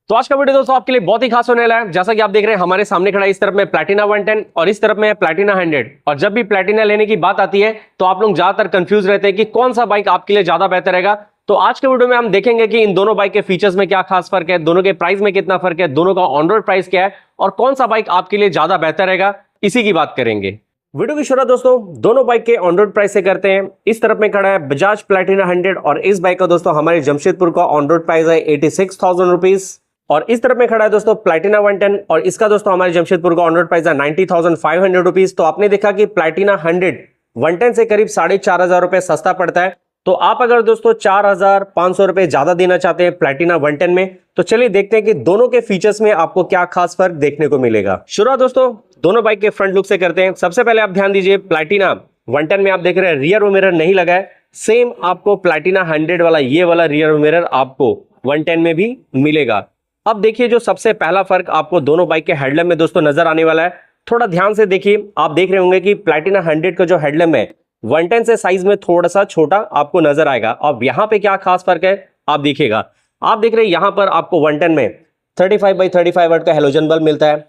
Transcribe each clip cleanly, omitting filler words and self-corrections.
तो आज का वीडियो दोस्तों आपके लिए बहुत ही खास होने वाला है। जैसा कि आप देख रहे हैं हमारे सामने खड़ा है, इस तरफ में प्लैटिना 110 और इस तरफ में प्लैटिना 100। और जब भी प्लैटिना लेने की बात आती है तो आप लोग ज्यादातर कंफ्यूज रहते हैं कि कौन सा बाइक आपके लिए ज्यादा बेहतर रहेगा। तो आज के वीडियो में हम देखेंगे कि इन दोनों बाइक के फीचर्स में क्या खास फर्क है, दोनों के प्राइस में कितना फर्क है, दोनों का ऑन रोड प्राइस क्या है और कौन सा बाइक आपके लिए ज्यादा बेहतर रहेगा, इसी की बात करेंगे। वीडियो की शुरुआत दोस्तों दोनों बाइक के ऑन रोड प्राइस से करते हैं। इस तरफ में खड़ा है बजाज प्लैटिना 100 और इस बाइक का दोस्तों हमारे जमशेदपुर का ऑन रोड प्राइस है 86,000 रुपीज। और इस तरफ में खड़ा है दोस्तों प्लैटिना 110 और इसका दोस्तों हमारे जमशेदपुर का ऑन रोड प्राइस है 90,500 रुपीज। तो आपने देखा कि प्लैटिना 100 110 से करीब 4,500 रुपए सस्ता पड़ता है। तो आप अगर दोस्तों 4,500 रुपए ज्यादा देना चाहते हैं प्लैटिना 110 में, तो चलिए देखते हैं कि दोनों के फीचर्स में आपको क्या खास फर्क देखने को मिलेगा। शुरुआत दोस्तों दोनों बाइक के फ्रंट लुक से करते हैं। सबसे पहले आप ध्यान दीजिए, प्लैटिना 110 में आप देख रहे हैं रियर मिरर नहीं लगा है। सेम आपको प्लैटिना 100 वाला ये वाला रियर मिरर आपको 110 में भी मिलेगा। अब देखिए जो सबसे पहला फर्क आपको दोनों बाइक के हेडलैम्प में दोस्तों नजर आने वाला है। थोड़ा ध्यान से देखिए, आप देख रहे होंगे कि प्लैटिना 100 का जो हेडलैम्प है 110 से साइज में थोड़ा सा छोटा आपको नजर आएगा। अब यहाँ पे क्या खास फर्क है आप देखिएगा। आप देख रहे हैं यहाँ पर आपको 110 में 35x35 वाट का हेलोजन बल्ब मिलता है।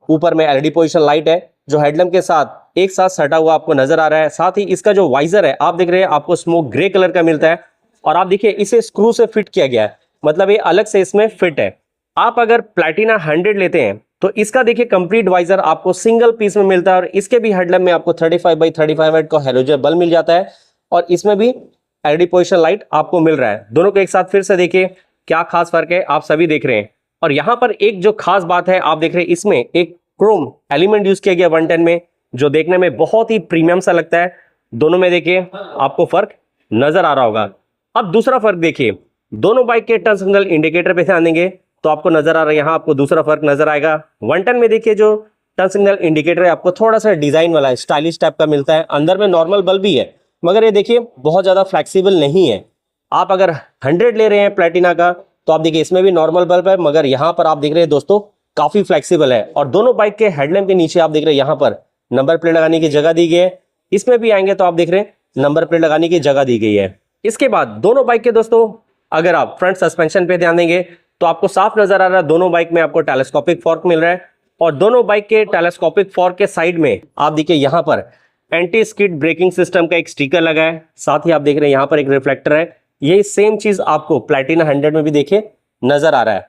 ऊपर में एलईडी पोजिशन लाइट है जो हेडलैम्प के साथ एक साथ सटा हुआ आपको नजर आ रहा है। साथ ही इसका जो वाइजर है आप देख रहे हैं आपको स्मोक ग्रे कलर का मिलता है। और आप देखिए इसे स्क्रू से फिट किया गया है, मतलब ये अलग से इसमें फिट है। आप अगर प्लैटिना 100 लेते हैं तो इसका देखिए कंप्लीट वाइजर आपको सिंगल पीस में मिलता है और इसके भी हेडलैम्प में आपको 35x35 वाट का हेलोजन बल्ब मिल जाता है और इसमें भी एलईडी पोजिशन लाइट आपको मिल रहा है। दोनों को एक साथ फिर से देखिए क्या खास फर्क है, आप सभी देख रहे हैं। और यहां पर एक जो खास बात है आप देख रहे हैं, इसमें एक क्रोम एलिमेंट यूज किया गया 110 में, जो देखने में बहुत ही प्रीमियम सा लगता है। दोनों में देखिए आपको फर्क नजर आ रहा होगा। अब दूसरा फर्क देखिए, दोनों बाइक के टर्न सिग्नल इंडिकेटर पे ध्यान देंगे तो आपको नजर आ रहा है, यहाँ आपको दूसरा फर्क नजर आएगा। 110 में देखिए जो टर्न सिग्नल इंडिकेटर है आपको थोड़ा सा डिजाइन वाला है, स्टाइलिश टाइप का मिलता है। अंदर में नॉर्मल बल्ब भी है मगर ये देखिए बहुत ज्यादा फ्लेक्सिबल नहीं है। आप अगर 100 ले रहे हैं प्लैटिना का तो आप देखिए इसमें भी नॉर्मल बल्ब है मगर यहाँ पर आप देख रहे हैं दोस्तों काफी फ्लेक्सिबल है। और दोनों बाइक के हेडलैम्प के नीचे आप देख रहे हैं यहाँ पर नंबर प्लेट लगाने की जगह दी गई है। इसमें भी आएंगे तो आप देख रहे हैं नंबर प्लेट लगाने की जगह दी गई है। इसके बाद दोनों बाइक के दोस्तों अगर आप फ्रंट सस्पेंशन पे ध्यान देंगे तो आपको साफ नजर आ रहा है दोनों बाइक में आपको टेलीस्कोपिक फॉर्क मिल रहा है। और दोनों बाइक के टेलीस्कोपिक फॉर्क के साइड में आप देखिए यहाँ पर एंटी स्किड ब्रेकिंग सिस्टम का एक स्टिकर लगा है। साथ ही आप देख रहे हैं यहाँ पर एक रिफ्लेक्टर है। ये सेम चीज आपको प्लैटिना 100 में भी देखे नजर आ रहा है।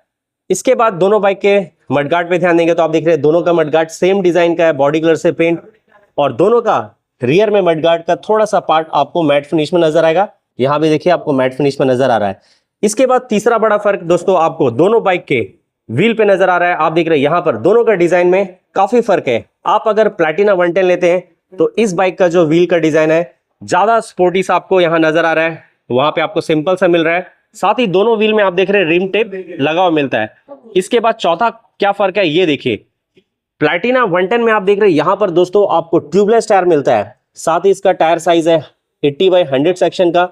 इसके बाद दोनों बाइक के मडगार्ड पे ध्यान देंगे तो आप देख रहे हैं दोनों का मडगार्ड सेम डिजाइन का है, बॉडी कलर से पेंट। और दोनों का रियर में मडगार्ड का थोड़ा सा पार्ट आपको मैट फिनिश में नजर आएगा। यहाँ भी देखिए आपको मैट फिनिश में नजर आ रहा है। इसके बाद तीसरा बड़ा फर्क दोस्तों आपको दोनों बाइक के व्हील पे नजर आ रहा है। आप देख रहे हैं यहाँ पर दोनों का डिजाइन में काफी फर्क है। आप अगर प्लैटिना 110 लेते हैं तो इस बाइक का जो व्हील का डिजाइन है ज्यादा स्पोर्टी सा आपको यहाँ नजर आ रहा है, वहां पे आपको सिंपल सा मिल रहा है। साथ ही दोनों व्हील में आप देख रहे हैं रिम टेप लगा हुआ मिलता है। इसके बाद चौथा क्या फर्क है ये देखिए, प्लैटिना 110 में आप देख रहे हैं यहाँ पर दोस्तों आपको ट्यूबलेस टायर मिलता है। साथ ही इसका टायर साइज है 80x100 सेक्शन का।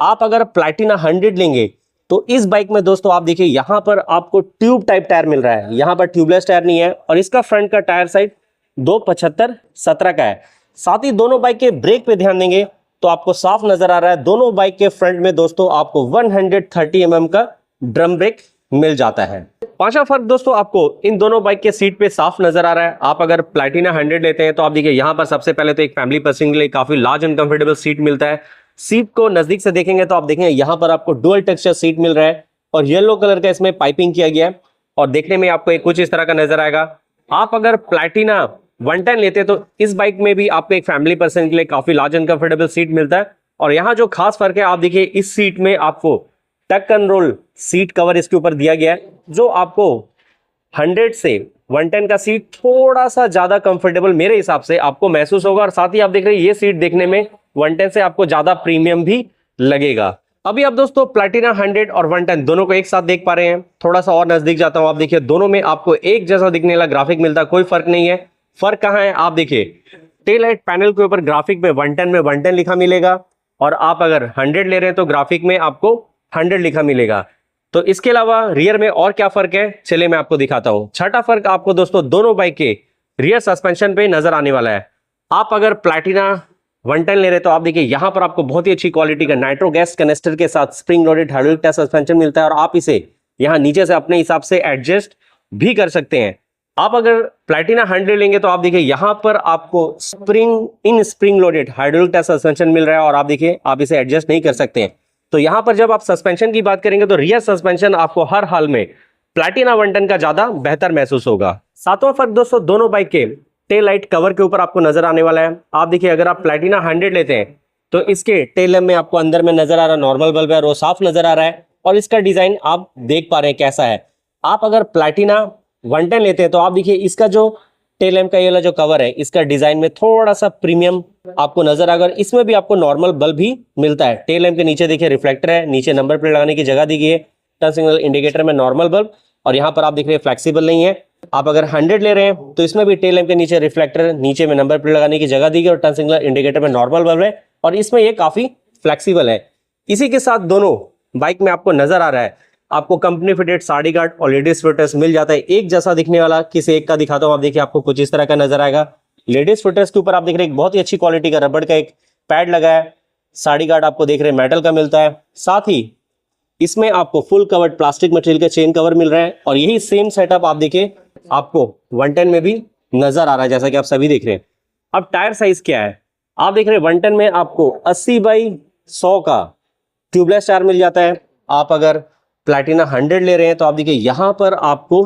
आप अगर प्लैटिना 100 लेंगे तो इस बाइक में दोस्तों आप देखिए यहाँ पर आपको ट्यूब टाइप टायर मिल रहा है, यहाँ पर ट्यूबलेस टायर नहीं है। और इसका फ्रंट का टायर साइज 275/17 का है। साथ ही दोनों बाइक के ब्रेक पे ध्यान देंगे तो आपको साफ नजर आ रहा है दोनों बाइक के फ्रंट में दोस्तों आपको 130 mm का ड्रम ब्रेक मिल जाता है। पांचवा फर्क दोस्तों आपको इन दोनों बाइक के सीट पे साफ नजर आ रहा है। आप अगर प्लैटिना 100 लेते हैं तो आप देखिए यहाँ पर सबसे पहले तो एक फैमिली पर्सन के लिए काफी लार्ज एंड कंफर्टेबल सीट मिलता है। सीट को नजदीक से देखेंगे तो आप देखेंगे यहाँ पर आपको डुअल टेक्सचर सीट मिल रहा है और येलो कलर का इसमें पाइपिंग किया गया है और देखने में आपको कुछ इस तरह का नजर आएगा। आप अगर प्लैटिना 110 लेते हैं तो इस बाइक में भी आपको एक फैमिली पर्सन के लिए काफी लार्ज एंड कंफर्टेबल सीट मिलता है। और यहाँ जो खास फर्क है आप देखिए इस सीट में आपको टक एंड रोल सीट कवर इसके ऊपर दिया गया है, जो आपको 100 से 110 का सीट थोड़ा सा ज्यादा कंफर्टेबल मेरे हिसाब से आपको महसूस होगा। और साथ ही आप देख रहे हैं ये सीट देखने में 110 से आपको ज्यादा प्रीमियम भी लगेगा। अभी आप दोस्तों प्लैटिना 100 और 110 दोनों को एक साथ देख पा रहे हैं। थोड़ा सा और नजदीक जाता हूं, आप देखिए दोनों में आपको एक जैसा दिखने वाला ग्राफिक मिलता है, कोई फर्क नहीं है। फर्क कहां है आप देखिए, टेल लाइट पैनल के ऊपर ग्राफिक में 110 लिखा मिलेगा और आप अगर 100 ले रहे हैं तो ग्राफिक में आपको 100 लिखा मिलेगा। तो इसके अलावा रियर में और क्या फर्क है चलिए मैं आपको दिखाता हूं। छठा फर्क आपको दोस्तों दोनों बाइक के रियर सस्पेंशन पे नजर आने वाला है। आप अगर प्लैटिना 110 ले रहे तो आप देखिए यहाँ पर आपको बहुत ही अच्छी क्वालिटी का नाइट्रो गैस कनेस्टर के साथ spring loaded hydraulic tyre suspension मिलता है और आप इसे यहाँ नीचे से अपने हिसाब से एडजस्ट भी कर सकते हैं। आप अगर प्लैटिना 100 लेंगे तो आप देखिए यहाँ पर आपको spring loaded hydraulic type suspension मिल रहा है और आप देखिए आप इसे एडजस्ट नहीं कर सकते हैं। तो यहाँ पर जब आप सस्पेंशन की बात करेंगे तो रियर सस्पेंशन आपको हर हाल में प्लैटिना 110 का ज्यादा बेहतर महसूस होगा। सातवां फर्क दोस्तों दोनों बाइक के टेल लाइट कवर के ऊपर आपको नजर आने वाला है। आप देखिए अगर आप प्लैटिना 100 लेते हैं तो इसके टेल लैम्प में आपको अंदर में नजर आ रहा है नॉर्मल बल्ब है, वो साफ नजर आ रहा है और इसका डिजाइन आप देख पा रहे हैं कैसा है। आप अगर प्लैटिना 110 लेते हैं तो आप देखिए इसका जो टेल लैम्प का ये वाला जो कवर है इसका डिजाइन में थोड़ा सा प्रीमियम आपको नजर आएगा। इसमें भी आपको नॉर्मल बल्ब भी मिलता है। टेल लैम्प के नीचे देखिए रिफ्लेक्टर है, नीचे नंबर प्लेट लगाने की जगह दी गई है, टर्न सिग्नल इंडिकेटर में नॉर्मल बल्ब और यहाँ पर आप देख रहे हैं फ्लेक्सिबल नहीं है। आप अगर 100 ले रहे हैं तो इसमें भी टेल लैम्प के नीचे रिफ्लेक्टर, नीचे में नंबर प्लेट लगाने की जगह दी गई और टर्न सिग्नल इंडिकेटर में नॉर्मल बल्ब है और इसमें ये काफी फ्लेक्सिबल है। इसी के साथ दोनों बाइक में आपको नजर आ रहा है आपको कंपनी फिटेड साड़ी गार्ड और लेडीज फुटर्स मिल जाता है। एक जैसा दिखने वाला किसी एक का दिखाता हूं, आप देखिए आपको कुछ इस तरह का नजर आएगा। लेडीज फुटर्स के ऊपर आप देख रहे हैं बहुत ही अच्छी क्वालिटी का रबड़ का एक पैड लगा है। साड़ी गार्ड आपको देख रहे हैं मेटल का मिलता है। साथ ही इसमें आपको फुल कवर्ड प्लास्टिक मटेरियल का चेन कवर मिल रहा है और यही सेम सेटअप आप देखिए आपको 110 में भी नजर आ रहा है जैसा कि आप सभी देख रहे हैं। अब टायर साइज क्या है, आप देख रहे हैं 110 में आपको 80/100 का ट्यूबलेस टायर मिल जाता है। आप अगर प्लैटिना 100 ले रहे हैं तो आप देखिए यहां पर आपको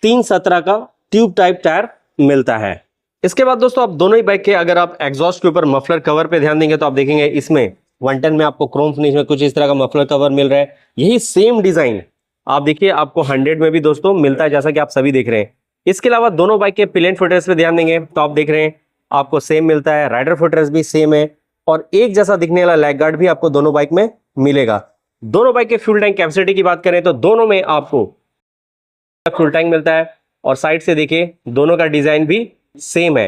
317 का ट्यूब टाइप टायर मिलता है। इसके बाद दोस्तों आप दोनों ही बाइक के अगर आप एग्जॉस्ट के ऊपर मफलर कवर पे ध्यान देंगे तो आप देखेंगे इसमें 110 में आपको क्रोम फिनिश में कुछ इस तरह का मफलर कवर मिल रहा है। यही सेम डिजाइन आप देखिए आपको 100 में भी दोस्तों मिलता है जैसा कि आप सभी देख रहे हैं। इसके अलावा दोनों बाइक के पिलियन फुटरेस्ट पे ध्यान देंगे तो आप देख रहे हैं आपको सेम मिलता है, राइडर फुटरेस्ट भी सेम है और एक जैसा दिखने वाला लैग गार्ड भी आपको दोनों बाइक में मिलेगा। दोनों बाइक के फ्यूल टैंक कैपेसिटी की बात करें तो दोनों में आपको फ्यूल टैंक मिलता है और साइड से देखिए दोनों का डिजाइन भी सेम है।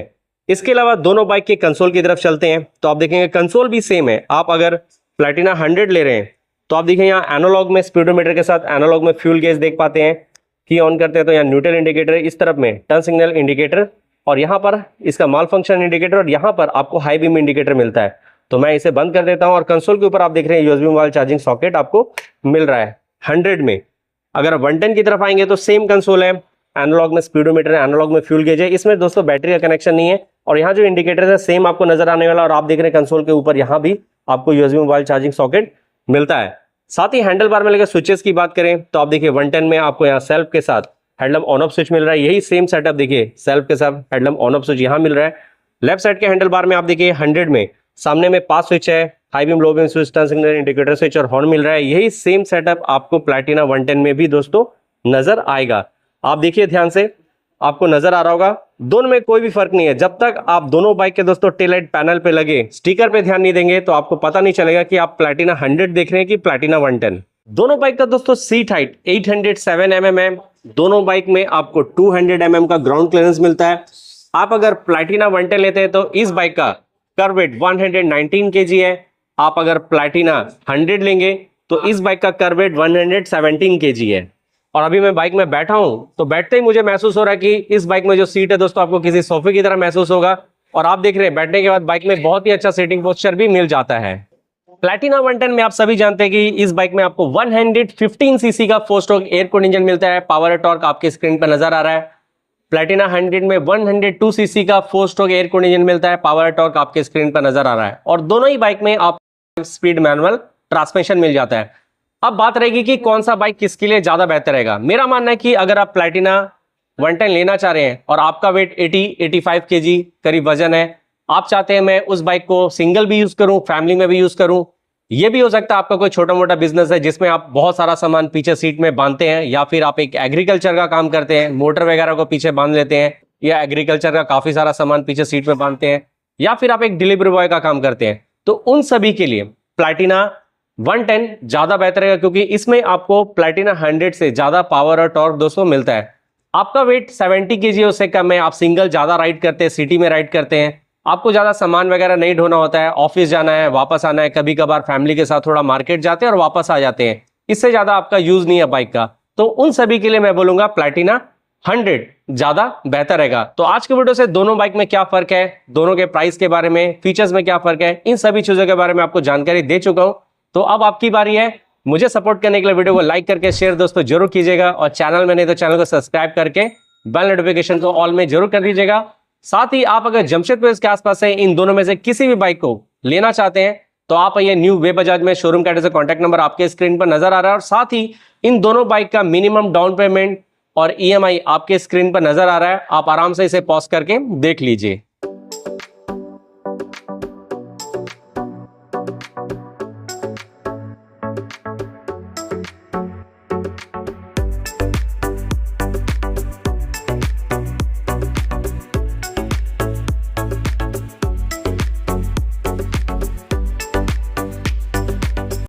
इसके अलावा दोनों बाइक के कंसोल की तरफ चलते हैं तो आप देखेंगे कंसोल भी सेम है। आप अगर प्लैटिना 100 ले रहे हैं तो आप देखें यहाँ एनालॉग में स्पीडोमीटर के साथ एनालॉग में फ्यूल गेज देख पाते हैं। की ऑन करते हैं तो यहाँ न्यूट्रल इंडिकेटर, इस तरफ में टर्न सिग्नल इंडिकेटर और यहाँ पर इसका माल फंक्शन इंडिकेटर और यहाँ पर आपको हाई बीम इंडिकेटर मिलता है। तो मैं इसे बंद कर देता हूँ और कंसोल के ऊपर आप देख रहे हैं यूएसबी मोबाइल चार्जिंग सॉकेट आपको मिल रहा है 100 में। अगर 110 की तरफ आएंगे तो सेम कंसोल है, एनालॉग में स्पीडोमीटर है, एनालॉग में फ्यूल गेज है, इसमें दोस्तों बैटरी का कनेक्शन नहीं है और यहाँ जो इंडिकेटर है सेम आपको नजर आने वाला और आप देख रहे हैं कंसोल के ऊपर यहाँ भी आपको यूएसबी मोबाइल चार्जिंग सॉकेट मिलता है। साथ ही हैंडल बार में लेकर स्विचेस की बात करें तो आप देखिए 110 में आपको यहाँ सेल्फ के साथ हेडलैम्प ऑन ऑफ स्विच मिल रहा है। यही सेम सेटअप देखिए सेल्फ के साथ हेडलैम्प ऑन ऑफ स्विच यहाँ मिल रहा है। लेफ्ट साइड के हैंडल बार में आप देखिए 100 में सामने में पास स्विच है, high beam low beam switch, turn signal indicator switch और हॉर्न मिल रहा है। यही सेम सेटअप आपको प्लैटिना 110 में भी दोस्तों नजर आएगा। आप देखिए ध्यान से आपको नजर आ रहा होगा दोनों में कोई भी फर्क नहीं है। जब तक आप दोनों बाइक के दोस्तों टेल लाइट पैनल पे लगे स्टिकर पे ध्यान नहीं देंगे तो आपको पता नहीं चलेगा कि आप प्लैटिना 100 देख रहे हैं कि प्लैटिना 110। दोनों बाइक का दोस्तों सीट हाइट 807 mm है। दोनों बाइक में आपको 200 mm का ग्राउंड क्लियरेंस मिलता है। आप अगर प्लैटिना 110 लेते हैं तो इस बाइक का कर्व वेट 119 kg है। आप अगर प्लैटिना 100 लेंगे तो इस बाइक का कर्व वेट 117 kg है। और अभी मैं बाइक में बैठा हूं तो बैठते ही मुझे महसूस हो रहा है कि इस बाइक में जो सीट है दोस्तों आपको किसी सोफे की तरह महसूस होगा और आप देख रहे हैं बैठने के बाद बाइक में बहुत ही अच्छा सीटिंग पोस्चर भी मिल जाता है। प्लैटिना 110 में आप सभी जानते हैं कि इस बाइक में आपको 115 सीसी का 4 स्ट्रोक एयर कूल्ड इंजन मिलता है। पावर और टॉर्क आपके स्क्रीन पर नजर आ रहा है। प्लैटिना 100 में 102 सीसी का 4 स्ट्रोक एयर कूल्ड इंजन मिलता है। पावर और टॉर्क आपके स्क्रीन पर नजर आ रहा है और दोनों ही बाइक में आप स्पीड मैनुअल ट्रांसमिशन मिल जाता है। अब बात रहेगी कि कौन सा बाइक किसके लिए ज्यादा बेहतर रहेगा। मेरा मानना है कि अगर आप प्लैटिना 110 लेना चाह रहे हैं और आपका वेट 80-85 kg करीब वजन है, आप चाहते हैं मैं उस बाइक को सिंगल भी यूज करूं, फैमिली में भी यूज करूं, ये भी हो सकता है आपका कोई छोटा मोटा बिजनेस है जिसमें आप बहुत सारा सामान पीछे सीट में बांधते हैं, या फिर आप एक एग्रीकल्चर का काम करते हैं, मोटर वगैरह को पीछे बांध लेते हैं, या एग्रीकल्चर का काफी सारा सामान पीछे सीट में बांधते हैं, या फिर आप एक डिलीवरी बॉय का काम करते हैं, तो उन सभी के लिए प्लैटिना 110 ज्यादा बेहतर है क्योंकि इसमें आपको प्लैटिना 100 से ज्यादा पावर और टॉर्क दोस्तों मिलता है। आपका वेट 70 kg उससे कम है, आप सिंगल ज्यादा राइड करते हैं, सिटी में राइड करते हैं, आपको ज्यादा सामान वगैरह नहीं ढोना होता है, ऑफिस जाना है वापस आना है, कभी कभार फैमिली के साथ थोड़ा मार्केट जाते हैं और वापस आ जाते हैं, इससे ज्यादा आपका यूज नहीं है बाइक का, तो उन सभी के लिए मैं बोलूंगा प्लैटिना 100 ज्यादा बेहतर रहेगा। तो आज के वीडियो से दोनों बाइक में क्या फर्क है, दोनों के प्राइस के बारे में, फीचर्स में क्या फर्क है, इन सभी चीजों के बारे में आपको जानकारी दे चुका हूं। तो अब आपकी बारी है मुझे सपोर्ट करने के लिए वीडियो को लाइक करके शेयर दोस्तों जरूर कीजिएगा, और चैनल में नहीं तो चैनल को सब्सक्राइब करके बेल नोटिफिकेशन को ऑल में जरूर कर दीजिएगा। साथ ही आप अगर जमशेदपुर के आसपास से इन दोनों में से किसी भी बाइक को लेना चाहते हैं तो आप ये न्यू वे बजाज में शोरूम का एड्रेस, कॉन्टैक्ट नंबर आपके स्क्रीन पर नजर आ रहा है, और साथ ही इन दोनों बाइक का मिनिमम डाउन पेमेंट और ईएमआई आपके स्क्रीन पर नजर आ रहा है। आप आराम से इसे पॉज करके देख लीजिए।